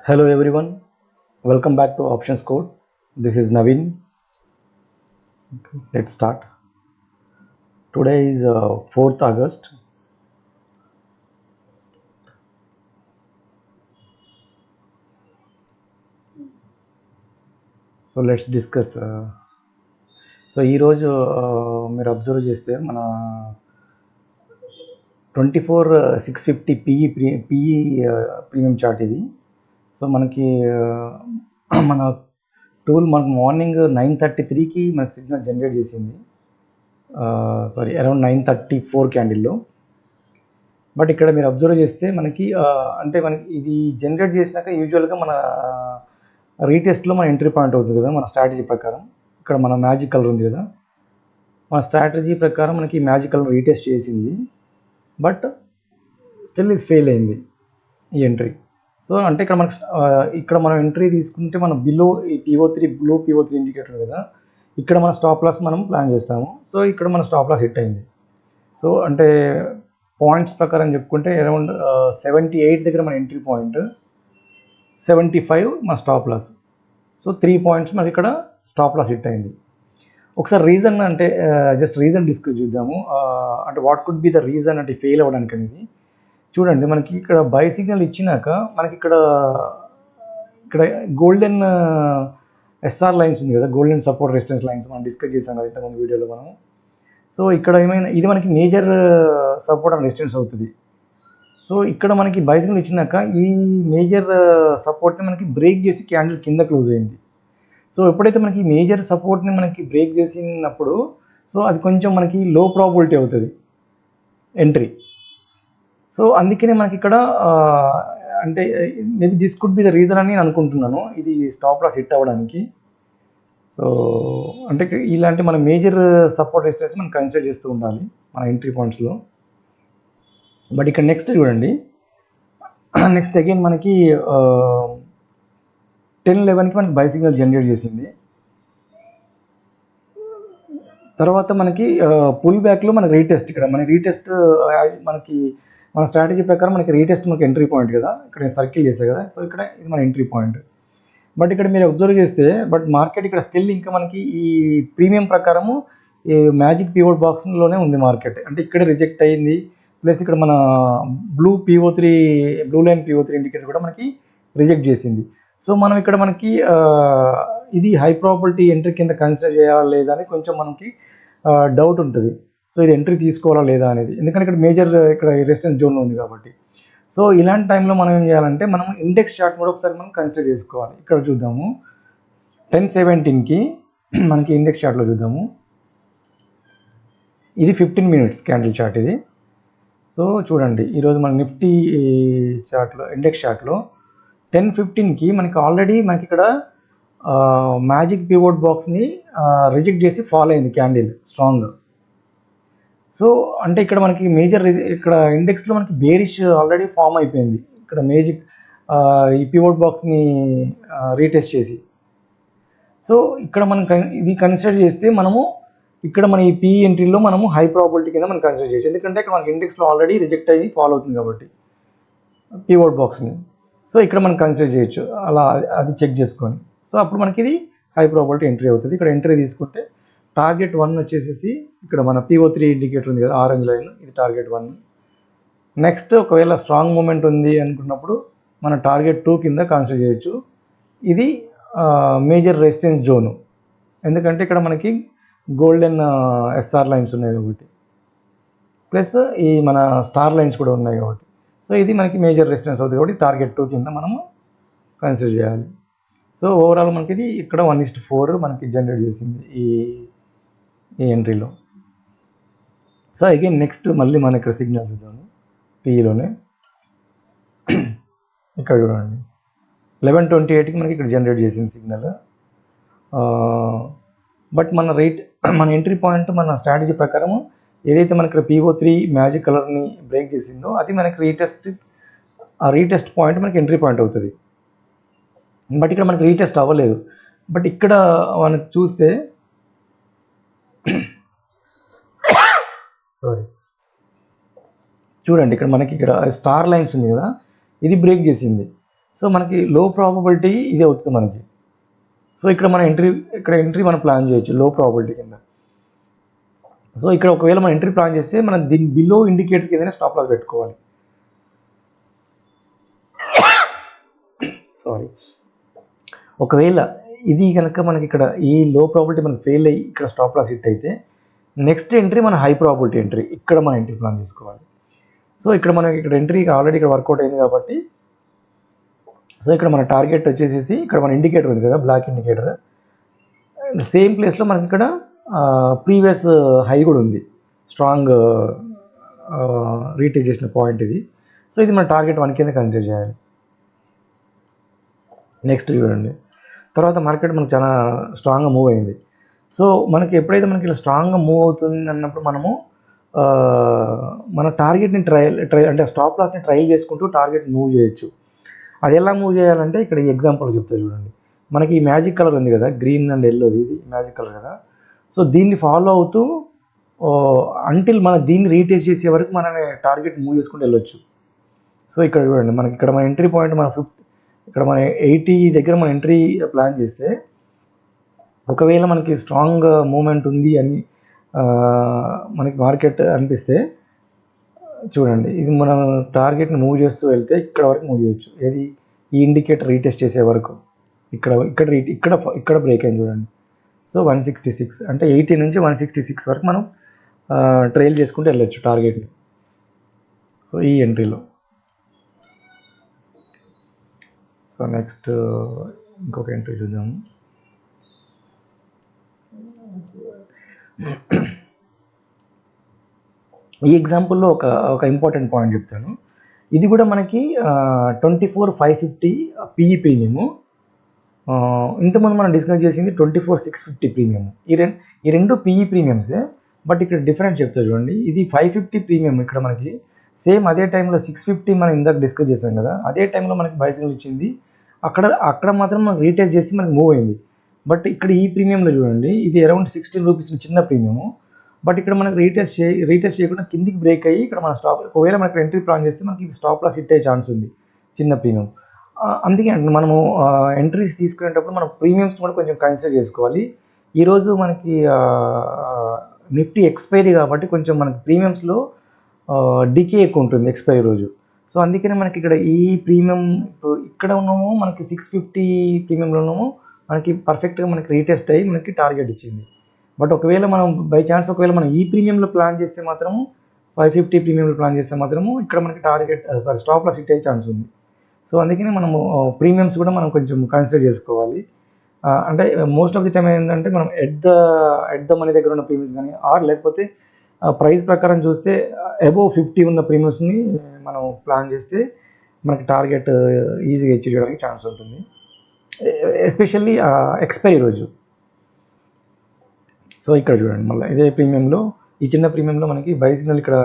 Hello everyone, welcome back to Options Code. This is Naveen. Let's start. Today is 4th August. So let's discuss. So ఈరోజు మీరు observe చేస్తే మన 24,650 PE premium chart ఇది. So మనకి మన tool మనకు morning 9:33కి మనకి సిగ్నల్ జనరేట్ చేసింది. అరౌండ్ 9:34 క్యాండిల్లో. బట్ ఇక్కడ మీరు అబ్జర్వ్ చేస్తే మనకి మనకి ఇది జనరేట్ చేసినాక యూజువల్గా మన రీటెస్ట్లో మన ఎంట్రీ పాయింట్ అవుతుంది కదా మన స్ట్రాటజీ ప్రకారం. ఇక్కడ మన మ్యాజిక్ కలర్ ఉంది కదా, మన స్ట్రాటజీ ప్రకారం మనకి మ్యాజిక్ కలర్ రీటెస్ట్ చేసింది, బట్ స్టిల్ ఇది ఫెయిల్ అయింది ఈ ఎంట్రీ. సో అంటే ఇక్కడ మనం ఎంట్రీ తీసుకుంటే మనం బిలో ఈ బ్లూ PO3 ఇండికేటర్ కదా, ఇక్కడ మన స్టాప్ లాస్ మనం ప్లాన్ చేస్తాము. సో ఇక్కడ మన స్టాప్ లాస్ హిట్ అయింది. సో అంటే పాయింట్స్ ప్రకారం చెప్పుకుంటే అరౌండ్ 78 దగ్గర మన ఎంట్రీ పాయింట్, 75 మన స్టాప్ లాస్. సో 3 పాయింట్స్ మనకి ఇక్కడ స్టాప్ లాస్ హిట్ అయింది. ఒకసారి రీజన్ అంటే జస్ట్ రీజన్ డిస్కస్ చేద్దాము. అంటే what could be the reason అంటే ఫెయిల్ అవ్వడానికి అనేది. చూడండి, మనకి ఇక్కడ బై సిగ్నల్ ఇచ్చినాక మనకి ఇక్కడ గోల్డెన్ SR లైన్స్ ఉంది కదా, గోల్డెన్ సపోర్ట్ రెసిస్టెన్స్ లైన్స్ మనం డిస్కస్ చేసాం కదా ఇంతకుముందు వీడియోలో మనం. సో ఇక్కడ ఏమైనా ఇది మనకి మేజర్ సపోర్ట్ అండ్ రెసిస్టెన్స్ అవుతుంది. సో ఇక్కడ మనకి బై సిగ్నల్ ఇచ్చినాక ఈ మేజర్ సపోర్ట్ని మనకి బ్రేక్ చేసి క్యాండిల్ కింద క్లోజ్ అయింది. సో ఎప్పుడైతే మనకి మేజర్ సపోర్ట్ని మనకి బ్రేక్ చేసినప్పుడు సో అది కొంచెం మనకి లో ప్రాబిలిటీ అవుతుంది ఎంట్రీ. సో అందుకనే మనకి ఇక్కడ అంటే maybe this could be the reason అని నేను అనుకుంటున్నాను ఇది స్టాప్ లాస్ హిట్ అవ్వడానికి. సో అంటే ఇలాంటి మన మేజర్ సపోర్ట్ రెసిస్టెన్స్ మనం కన్సిడర్ చేస్తూ ఉండాలి మన ఎంట్రీ పాయింట్స్లో. బట్ ఇక్కడ నెక్స్ట్ చూడండి, నెక్స్ట్ అగైన్ మనకి 10:11కి మనకి బై సిగ్నల్ జనరేట్ చేసింది. తర్వాత మనకి పుల్ బ్యాక్లో మనకి రీటెస్ట్, ఇక్కడ మన రీటెస్ట్ మనకి మన స్ట్రాటజీ ప్రకారం మనకి రీటెస్ట్ మనకి ఎంట్రీ పాయింట్ కదా, ఇక్కడ నేను సర్కిల్ చేసే కదా. సో ఇక్కడ ఇది మన ఎంట్రీ పాయింట్. బట్ ఇక్కడ మీరు అబ్జర్వ్ చేస్తే బట్ మార్కెట్ ఇక్కడ స్టిల్ ఇంకా మనకి ఈ ప్రీమియం ప్రకారము ఈ మ్యాజిక్ పివోట్ బాక్స్లోనే ఉంది మార్కెట్. అంటే ఇక్కడ రిజెక్ట్ అయ్యింది, ప్లస్ ఇక్కడ మన బ్లూ లైన్ PO3 ఇండికేటర్ కూడా మనకి రిజెక్ట్ చేసింది. సో మనం ఇక్కడ మనకి ఇది హై ప్రాబిలిటీ ఎంట్రీ కింద కన్సిడర్ చేయాలా లేదా అని కొంచెం మనకి డౌట్ ఉంటుంది. సో ఇది ఎంట్రీ తీసుకోవాలా లేదా అనేది, ఎందుకంటే ఇక్కడ మేజర్ ఇక్కడ రెసిస్టెన్స్ జోన్లో ఉంది కాబట్టి. సో ఇలాంటి టైంలో మనం ఏం చేయాలంటే మనం ఇండెక్స్ చార్ట్ కూడా ఒకసారి మనం కన్సిడర్ చేసుకోవాలి. ఇక్కడ చూద్దాము 10:17కి మనకి ఇండెక్స్ చార్ట్లో చూద్దాము. ఇది 15 minutes క్యాండిల్ చార్ట్ ఇది. సో చూడండి, ఈరోజు మన నిఫ్టీ చార్ట్లో ఇండెక్స్ చార్ట్లో 10:15కి మనకి ఆల్రెడీ మనకి ఇక్కడ మ్యాజిక్ పివోట్ బాక్స్ని రిజెక్ట్ చేసి ఫాలో అయింది క్యాండిల్ స్ట్రాంగ్గా. సో అంటే ఇక్కడ మనకి మేజర్ ఇక్కడ ఇండెక్స్లో మనకి బేరిష్ ఆల్రెడీ ఫామ్ అయిపోయింది ఇక్కడ మ్యాజిక్ ఈ పివోట్ బాక్స్ని రీటెస్ట్ చేసి. సో ఇక్కడ మనం ఇది కన్సిడర్ చేస్తే మనము ఇక్కడ మన ఈ PE ఎంట్రీలో మనము హై ప్రాబిలిటీ కింద మనం కన్సిడర్ చేయొచ్చు, ఎందుకంటే ఇక్కడ మనకి ఇండెక్స్లో ఆల్రెడీ రిజెక్ట్ అయ్యి ఫాలో అవుతుంది కాబట్టి పివోట్ బాక్స్ని. సో ఇక్కడ మనం కన్సిడర్ చేయొచ్చు అలా, అది చెక్ చేసుకొని. సో అప్పుడు మనకి ఇది హై ప్రాబిలిటీ ఎంట్రీ అవుతుంది. ఇక్కడ ఎంట్రీ తీసుకుంటే టార్గెట్ 1 వచ్చేసేసి ఇక్కడ మన PO3 ఇండికేటర్ ఉంది కదా ఆరెంజ్ లైన్, ఇది టార్గెట్ 1. నెక్స్ట్ ఒకవేళ స్ట్రాంగ్ మూమెంట్ ఉంది అనుకున్నప్పుడు మన టార్గెట్ 2 కింద కన్సిడర్ చేయొచ్చు. ఇది మేజర్ రెసిస్టెన్స్ జోను, ఎందుకంటే ఇక్కడ మనకి గోల్డెన్ SR లైన్స్ ఉన్నాయి కాబట్టి, ప్లస్ ఈ మన స్టార్ లైన్స్ కూడా ఉన్నాయి కాబట్టి. సో ఇది మనకి మేజర్ రెసిస్టెన్స్ అవుతుంది కాబట్టి టార్గెట్ 2 కింద మనము కన్సిడర్ చేయాలి. సో ఓవరాల్ మనకి ఇది ఇక్కడ 1:4 మనకి జనరేట్ చేసింది ఈ ఎంట్రీలో. సో అగైన్ నెక్స్ట్ మళ్ళీ మనం ఇక్కడ సిగ్నల్ చూద్దాము PEలోనే. ఇక్కడ చూడండి 11:28కి మనకి ఇక్కడ జనరేట్ చేసింది సిగ్నల్. బట్ మన ఎంట్రీ పాయింట్ మన స్ట్రాటజీ ప్రకారము ఏదైతే మనకి ఇక్కడ PO3 మ్యాజిక్ కలర్ని బ్రేక్ చేసిందో అది మనకి రీటెస్ట్ పాయింట్ మనకి ఎంట్రీ పాయింట్ అవుతుంది. బట్ ఇక్కడ మనకి రీటెస్ట్ అవ్వలేదు. బట్ ఇక్కడ మనకి చూస్తే చూడండి, ఇక్కడ మనకి ఇక్కడ స్టార్ లైన్స్ ఉంది కదా, ఇది బ్రేక్ చేసింది. సో మనకి లో ప్రాబబిలిటీ ఇదే అవుతుంది మనకి. సో ఇక్కడ ఎంట్రీ మనం ప్లాన్ చేయొచ్చు లో ప్రాబబిలిటీ కింద. సో ఇక్కడ ఒకవేళ మనం ఎంట్రీ ప్లాన్ చేస్తే మనం దీని బిలో ఇండికేటర్ కిందనే స్టాప్ లాస్ పెట్టుకోవాలి. సారీ, ఒకవేళ ఇది కనుక మనకి ఇక్కడ ఈ లో ప్రాబిలిటీ మనకి ఫెయిల్ అయ్యి ఇక్కడ స్టాప్ లాస్ హిట్ అయితే నెక్స్ట్ ఎంట్రీ మన హై ప్రాబిలిటీ ఎంట్రీ, ఇక్కడ మనం ఎంట్రీ ప్లాన్ చేసుకోవాలి. సో ఇక్కడ మనకి ఇక్కడ ఎంట్రీ ఆల్రెడీ ఇక్కడ వర్కౌట్ అయింది కాబట్టి, సో ఇక్కడ మన టార్గెట్ వచ్చేసేసి ఇక్కడ మన ఇండికేటర్ ఉంది కదా, బ్లాక్ ఇండికేటర్, సేమ్ ప్లేస్లో మనకి ఇక్కడ ప్రీవియస్ హై కూడా ఉంది, స్ట్రాంగ్ రీటేక్ చేసిన పాయింట్ ఇది. సో ఇది మన టార్గెట్ 1 కింద కన్సిడర్ చేయాలి. నెక్స్ట్ చూడండి, తర్వాత మార్కెట్ మనకు చాలా స్ట్రాంగ్గా మూవ్ అయింది. సో మనకి ఎప్పుడైతే మనకి ఇలా స్ట్రాంగ్గా మూవ్ అవుతుంది అన్నప్పుడు మనము మన టార్గెట్ని ట్రయల్ అంటే స్టాప్ లాస్ని ట్రయల్ చేసుకుంటూ టార్గెట్ మూవ్ చేయొచ్చు. అది ఎలా మూవ్ చేయాలంటే ఇక్కడ ఈ ఎగ్జాంపుల్ చెప్తా చూడండి. మనకి ఈ మ్యాజిక్ కలర్ ఉంది కదా, గ్రీన్ అండ్ ఎల్లోది, ఇది మ్యాజిక్ కలర్ కదా. సో దీన్ని ఫాలో అవుతూ అంటిల్ మన దీన్ని రీటేస్ట్ చేసే వరకు మన టార్గెట్ మూవ్ చేసుకుంటూ వెళ్ళొచ్చు. సో ఇక్కడ చూడండి, మనకి ఇక్కడ మన ఎంట్రీ పాయింట్ మన ఇక్కడ మన 80 దగ్గర మన ఎంట్రీ ప్లాన్ చేస్తే, ఒకవేళ మనకి స్ట్రాంగ్ మూమెంట్ ఉంది అని మనకి మార్కెట్ అనిపిస్తే చూడండి, ఇది మనం టార్గెట్ని మూవ్ చేస్తూ వెళ్తే ఇక్కడ వరకు మూవ్ చేయొచ్చు. ఏది ఈ ఇండికేటర్ రీటెస్ట్ చేసే వరకు ఇక్కడ బ్రేక్ అయింది చూడండి. సో 166 అంటే 80 నుంచి 166 వరకు మనం ట్రైల్ చేసుకుంటూ వెళ్ళొచ్చు టార్గెట్ని. సో ఈ ఎంట్రీలో. సో నెక్స్ట్ ఇంకొక ఎంట్రీ చూద్దాము. ఈ ఎగ్జాంపుల్లో ఒక ఇంపార్టెంట్ పాయింట్ చెప్తాను. ఇది కూడా మనకి 24,550 పిఈ ప్రీమియము. ఇంతకుముందు మనం డిస్కస్ చేసింది 24,650 ప్రీమియము. ఈ రెండు పిఈ ప్రీమియమ్సే, బట్ ఇక్కడ డిఫరెన్స్ చెప్తా చూడండి. ఇది 550 ప్రీమియం, ఇక్కడ మనకి సేమ్ అదే టైంలో 650 మనం ఇందాక డిస్కస్ చేసాం కదా, అదే టైంలో మనకి బై సిగ్నల్ ఇచ్చింది. అక్కడ మాత్రం మనకు రీటెస్ట్ చేసి మనకి మూవ్ అయింది. బట్ ఇక్కడ ఈ ప్రీమియంలో చూడండి, ఇది అరౌండ్ 16 రూపీస్ చిన్న ప్రీమియము. బట్ ఇక్కడ మనకి రీటెస్ట్ చేయకుండా కిందికి బ్రేక్ అయ్యి ఇక్కడ మన స్టాప్, ఒకవేళ మనకి ఎంట్రీ ప్లాన్ చేస్తే మనకి ఇది స్టాప్ లాస్ హిట్ అయ్యే ఛాన్స్ ఉంది, చిన్న ప్రీమియం. అందుకే మనము ఎంట్రీస్ తీసుకునేటప్పుడు మనం ప్రీమియమ్స్ కూడా కొంచెం కన్సిడర్ చేసుకోవాలి. ఈరోజు మనకి నిఫ్టీ ఎక్స్పైరీ కాబట్టి కొంచెం మనకి ప్రీమియమ్స్లో డికే ఎక్కువ ఉంటుంది ఎక్స్పైరీ రోజు. సో అందుకనే మనకి ఇక్కడ ఈ ప్రీమియం ఇక్కడ ఉన్నాము, మనకి 650 ప్రీమియంలో ఉన్నాము, మనకి పర్ఫెక్ట్గా మనకి రీటెస్ట్ అయ్యి మనకి టార్గెట్ ఇచ్చింది. బట్ ఒకవేళ మనం బై ఛాన్స్ ఒకవేళ మనం ఈ ప్రీమియంలో ప్లాన్ చేస్తే మాత్రము 550 ప్రీమియంలో ప్లాన్ చేస్తే మాత్రము ఇక్కడ మనకి స్టాప్ లాస్ హిట్ అయ్యే ఛాన్స్ ఉంది. సో అందుకని మనము ప్రీమియమ్స్ కూడా మనం కొంచెం కన్సిడర్ చేసుకోవాలి. అంటే మోస్ట్ ఆఫ్ ది టైం ఏంటంటే మనం ఎట్ ద మనీ దగ్గర ఉన్న ప్రీమియమ్స్ కానీ లేకపోతే ప్రైస్ ప్రకారం చూస్తే అబోవ్ 50 ఉన్న ప్రీమియమ్స్ని మనం ప్లాన్ చేస్తే మనకి టార్గెట్ ఈజీగా అచీవ్ చేయడానికి ఛాన్స్ ఉంటుంది, ఎస్పెషల్లీ ఎక్స్పైరీ రోజు. సో ఇక్కడ చూడండి, మళ్ళీ ఇదే ప్రీమియంలో ఈ చిన్న ప్రీమియంలో మనకి బై సిగ్నల్ ఇక్కడ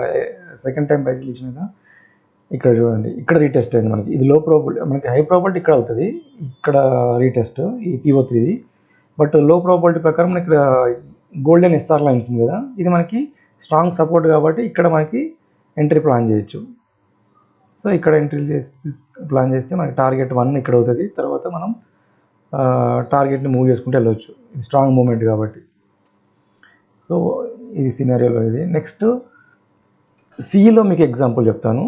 సెకండ్ టైం బై సిగ్నల్ ఇచ్చినాక ఇక్కడ చూడండి, ఇక్కడ రీటెస్ట్ అయింది మనకి. ఇది లో ప్రాబిలిటీ, మనకి హై ప్రాబిలిటీ ఇక్కడ అవుతుంది, ఇక్కడ రీటెస్ట్ ఈ PO3ది. బట్ లో ప్రాబిలిటీ ప్రకారం మనకి ఇక్కడ గోల్డెన్ SR లైన్స్ ఉంది కదా, ఇది మనకి స్ట్రాంగ్ సపోర్ట్ కాబట్టి ఇక్కడ మనకి ఎంట్రీ ప్లాన్ చేయొచ్చు. సో ఇక్కడ ఎంట్రీ ప్లాన్ చేస్తే మనకి టార్గెట్ 1 ఇక్కడ అవుతుంది, తర్వాత మనం టార్గెట్ని మూవ్ చేసుకుంటూ వెళ్ళవచ్చు, ఇది స్ట్రాంగ్ మూమెంట్ కాబట్టి. సో ఇది సినారియోలో ఇది. నెక్స్ట్ సిలో మీకు ఎగ్జాంపుల్ చెప్తాను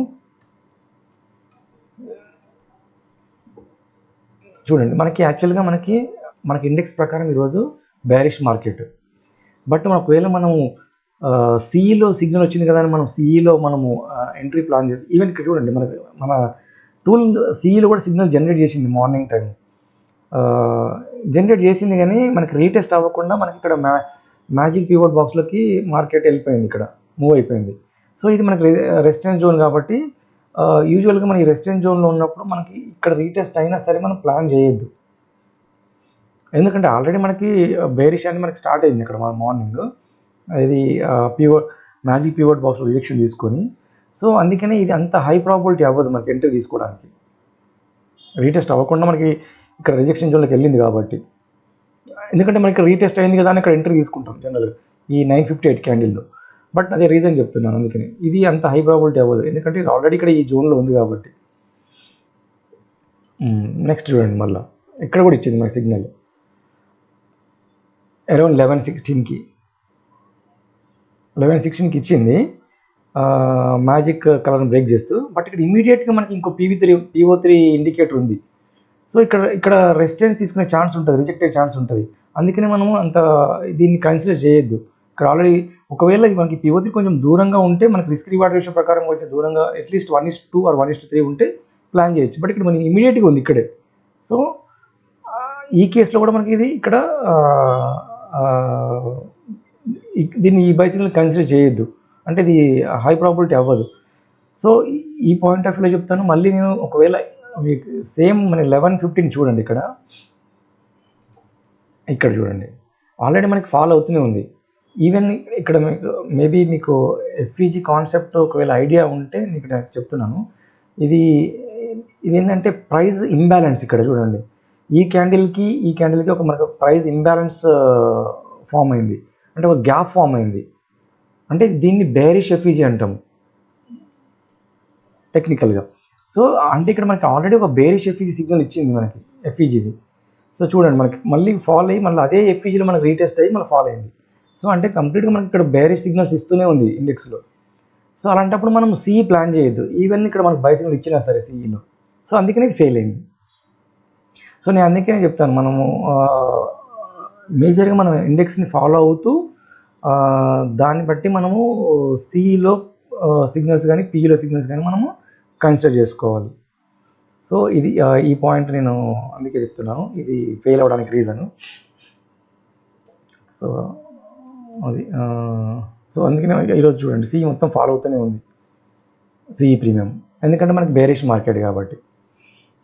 చూడండి. మనకి యాక్చువల్గా మనకి ఇండెక్స్ ప్రకారం ఈరోజు బేరిష్ మార్కెట్. బట్ ఒకవేళ మనము సిఈలో సిగ్నల్ వచ్చింది కదా అని మనం సిఈలో మనము ఎంట్రీ ప్లాన్ చేసి, ఈవెన్ ఇక్కడ చూడండి మన టూల్ సిఈలో కూడా సిగ్నల్ జనరేట్ చేసింది మార్నింగ్ టైం, జనరేట్ చేసింది కానీ మనకి రీటెస్ట్ అవ్వకుండా మనకి ఇక్కడ మ్యాజిక్ పివోట్ బాక్స్లోకి మార్కెట్ వెళ్ళిపోయింది, ఇక్కడ మూవ్ అయిపోయింది. సో ఇది మనకి రెసిస్టెన్స్ జోన్ కాబట్టి యూజువల్గా మన ఈ రెసిస్టెన్స్ జోన్లో ఉన్నప్పుడు మనకి ఇక్కడ రీటెస్ట్ అయినా సరే మనం ప్లాన్ చేయొద్దు, ఎందుకంటే ఆల్రెడీ మనకి బేరిష్ అని మనకి స్టార్ట్ అయింది ఇక్కడ మన మార్నింగ్, ఇది మ్యాజిక్ పివోట్ బాక్స్లో రిజెక్షన్ తీసుకొని. సో అందుకనే ఇది అంత హై ప్రాబిలిటీ అవ్వదు మనకి ఎంట్రీ తీసుకోవడానికి, రీటెస్ట్ అవ్వకుండా మనకి ఇక్కడ రిజెక్షన్ జోన్లోకి వెళ్ళింది కాబట్టి. ఎందుకంటే మనకి రీటెస్ట్ అయింది కదా అని ఇక్కడ ఎంట్రీ తీసుకుంటాం జనరల్గా ఈ 958 క్యాండిల్లో. బట్ అదే రీజన్ చెప్తున్నాను, అందుకని ఇది అంత హై ప్రాబిలిటీ అవ్వదు, ఎందుకంటే ఇది ఆల్రెడీ ఇక్కడ ఈ జోన్లో ఉంది కాబట్టి. నెక్స్ట్ చూడండి, మళ్ళీ ఇక్కడ కూడా ఇచ్చింది మన సిగ్నల్ అరౌండ్ 11:16కి ఇచ్చింది మ్యాజిక్ కలర్ని బ్రేక్ చేస్తూ. బట్ ఇక్కడ ఇమీడియట్గా మనకి ఇంకో PO3 ఇండికేటర్ ఉంది. సో ఇక్కడ రెసిస్టెన్స్ తీసుకునే ఛాన్స్ ఉంటుంది, రిజెక్ట్ అయ్యే ఛాన్స్ ఉంటుంది. అందుకనే మనము అంత దీన్ని కన్సిడర్ చేయొద్దు. ఇక్కడ ఆల్రెడీ ఒకవేళ మనకి PO3 కొంచెం దూరంగా ఉంటే, మనకి రిస్క్ రివార్డ్ రేషియో ప్రకారం కొంచెం దూరంగా అట్లీస్ట్ 1:2 ఆర్ 1:3 ఉంటే ప్లాన్ చేయొచ్చు. బట్ ఇక్కడ మనకి ఇమీడియట్గా ఉంది ఇక్కడే. సో ఈ కేసులో కూడా మనకి ఇది ఇక్కడ దీన్ని ఈ బైసికల్ కన్సిడర్ చేయొద్దు, అంటే ఇది హై ప్రాబిలిటీ అవ్వదు. సో ఈ పాయింట్ ఆఫ్ వ్యూలో చెప్తాను. మళ్ళీ నేను ఒకవేళ మీకు సేమ్ మన 11:15 చూడండి, ఇక్కడ చూడండి ఆల్రెడీ మనకి ఫాలో అవుతూనే ఉంది. ఈవెన్ ఇక్కడ మేబీ మీకు FEG కాన్సెప్ట్ ఒకవేళ ఐడియా ఉంటే ఇక్కడ చెప్తున్నాను. ఇది ఏంటంటే ప్రైస్ ఇంబ్యాలెన్స్. ఇక్కడ చూడండి, ఈ క్యాండిల్కి ఒక మనకు ప్రైస్ ఇంబ్యాలెన్స్ ఫామ్ అయింది, అంటే ఒక గ్యాప్ ఫామ్ అయింది. అంటే దీన్ని బేరిష్ FEG అంటాం టెక్నికల్గా. సో అంటే ఇక్కడ మనకి ఆల్రెడీ ఒక బేరిష్ FEG సిగ్నల్ ఇచ్చింది మనకి FEGది. సో చూడండి, మనకి మళ్ళీ ఫాల్ అయ్యి మళ్ళీ అదే FEGలో మనకి రీటెస్ట్ అయ్యి మళ్ళీ ఫాల్ అయింది. సో అంటే కంప్లీట్గా మనకి ఇక్కడ బేరిష్ సిగ్నల్స్ ఇస్తూనే ఉంది ఇండెక్స్లో. సో అలాంటప్పుడు మనం CE ప్లాన్ చేయొద్దు, ఈవెన్ ఇక్కడ మనకు బై సిగ్నల్ ఇచ్చినా సరే CEలో. సో అందుకని ఇది ఫెయిల్ అయింది. సో నేను అందుకనే చెప్తాను, మనము మేజర్గా మనం ఇండెక్స్ని ఫాలో అవుతూ దాన్ని బట్టి మనము CEలో సిగ్నల్స్ కానీ PEలో సిగ్నల్స్ కానీ మనము కన్సిడర్ చేసుకోవాలి. సో ఇది ఈ పాయింట్ నేను అందుకే చెప్తున్నాను, ఇది ఫెయిల్ అవ్వడానికి రీజను. సో అది సో అందుకనే ఈరోజు చూడండి CE మొత్తం ఫాలో అవుతూనే ఉంది, CE ప్రీమియం, ఎందుకంటే మనకి బేరిష్ మార్కెట్ కాబట్టి.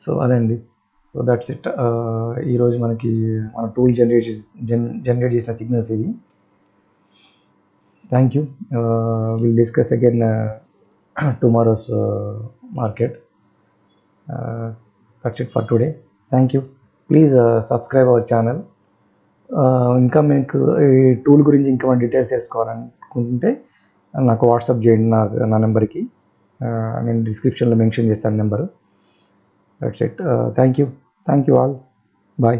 సో అదండి. So that's it. ఈరోజు మనకి మన టూల్ జనరేట్ చేసిన సిగ్నల్స్ ఇది. Thank you. Will discuss again tomorrow's market. That's it for today. Thank you. Please subscribe our channel. ఇంకా మీకు ఈ టూల్ గురించి ఇంకా డీటెయిల్స్ తెలుసుకోవాలనుకుంటే నాకు వాట్సాప్ చేయండి, నా నెంబర్కి. నేను డిస్క్రిప్షన్లో మెన్షన్ చేస్తాను number. That's it. Thank you all. Bye.